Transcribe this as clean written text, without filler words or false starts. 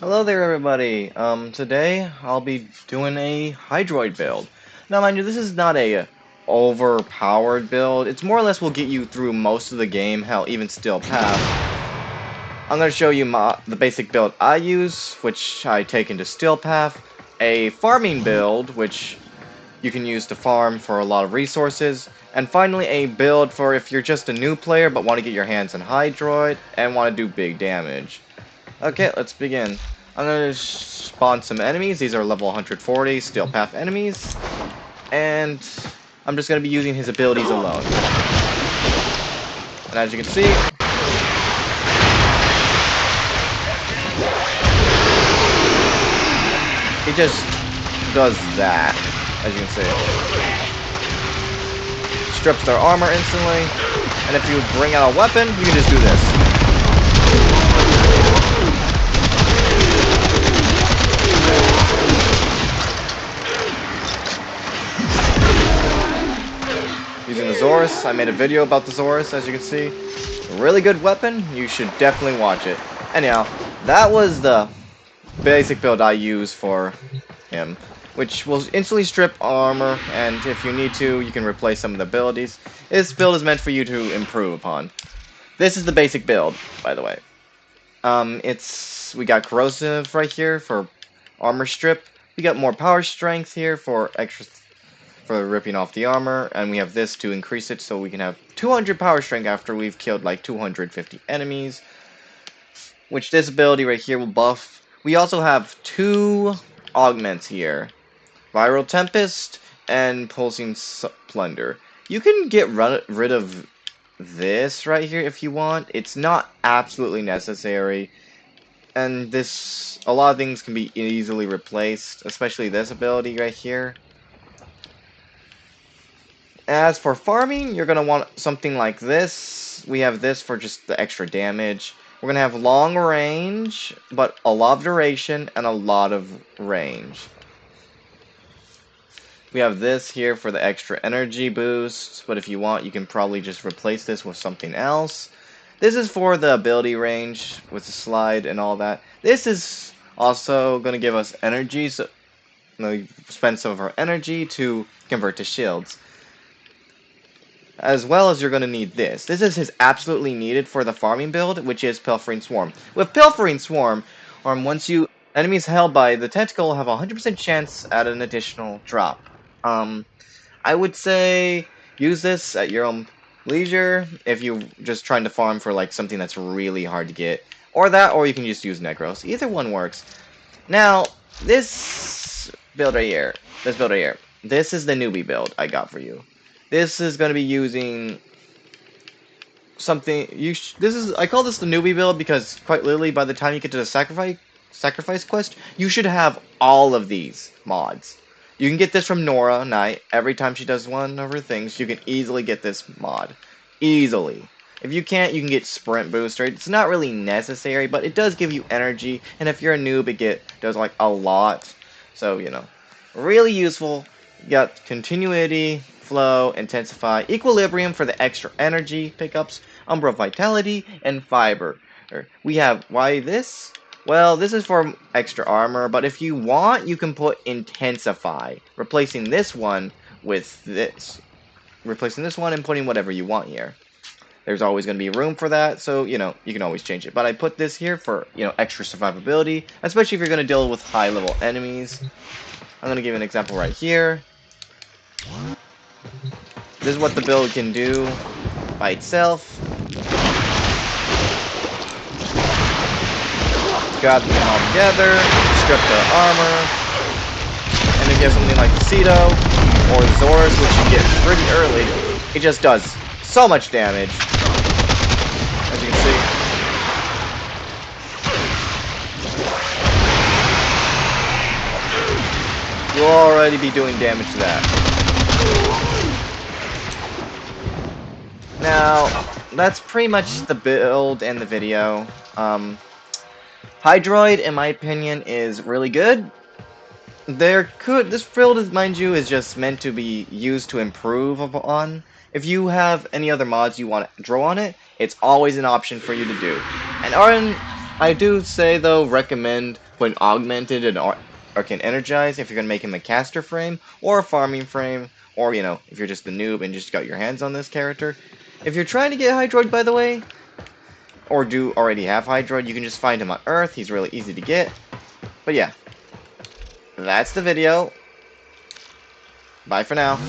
Hello there, everybody. Today I'll be doing a hydroid build. Now, mind you, this is not a overpowered build. It's more or less will get you through most of the game, hell, even still path. I'm going to show you the basic build I use, which I take into Steel Path, a farming build, which you can use to farm for a lot of resources, and finally a build for if you're just a new player but want to get your hands on hydroid and want to do big damage. Okay, let's begin. I'm gonna spawn some enemies. These are level 140 Steel Path enemies. And I'm just gonna be using his abilities alone. And as you can see, he just does that. As you can see. Strips their armor instantly. And if you bring out a weapon, you can just do this. Using the Zorus, I made a video about the Zorus, as you can see. Really good weapon, you should definitely watch it. Anyhow, that was the basic build I use for him, which will instantly strip armor, and if you need to, you can replace some of the abilities. This build is meant for you to improve upon. This is the basic build, by the way. We got corrosive right here for armor strip. We got more power strength here for ripping off the armor, and we have this to increase it so we can have 200 power strength after we've killed like 250 enemies, which this ability right here will buff. We also have two augments here, Viral Tempest and Pulsing Plunder. You can get rid of this right here if you want. It's not absolutely necessary, and a lot of things can be easily replaced, especially this ability right here. As for farming, you're going to want something like this. We have this for just the extra damage. We're going to have long range, but a lot of duration and a lot of range. We have this here for the extra energy boost, but if you want, you can probably just replace this with something else. This is for the ability range with the slide and all that. This is also going to give us energy, so spend some of our energy to convert to shields. As well as you're going to need this. This is his absolutely needed for the farming build, which is Pilfering Swarm. With Pilfering Swarm, once enemies held by the tentacle have a 100% chance at an additional drop. I would say use this at your own leisure if you're just trying to farm for like something that's really hard to get. Or you can just use Necros. Either one works. Now, this build right here, this is the newbie build I got for you. This is going to be using something. I call this the newbie build because quite literally, by the time you get to the sacrifice quest, you should have all of these mods. You can get this from Nora Knight every time she does one of her things. You can easily get this mod, easily. If you can't, you can get Sprint Booster. It's not really necessary, but it does give you energy. And if you're a noob, does like a lot. So really useful. You got Continuity, Flow, Intensify, Equilibrium for the extra energy pickups, Umbra Vitality, and Fiber. We have, why this? Well, this is for extra armor, but if you want, you can put Intensify, replacing this one with this. Replacing this one and putting whatever you want here. There's always going to be room for that, so, you can always change it. But I put this here for, extra survivability, especially if you're going to deal with high-level enemies. I'm going to give you an example right here. This is what the build can do by itself. Grab them all together, strip their armor, and then get something like Cedo or Zorus, which you get pretty early. It just does so much damage, as you can see. You'll already be doing damage to that. Now, that's pretty much the build and the video. Hydroid, in my opinion, is really good. This build, mind you, is just meant to be used to improve upon. If you have any other mods you want to draw on it, it's always an option for you to do. And I do say, though, recommend put an augmented and or can energize if you're gonna make him a caster frame or a farming frame, or if you're just the noob and just got your hands on this character. If you're trying to get hydroid, by the way, or do already have hydroid, you can just find him on Earth. He's really easy to get. But yeah, that's the video. Bye for now.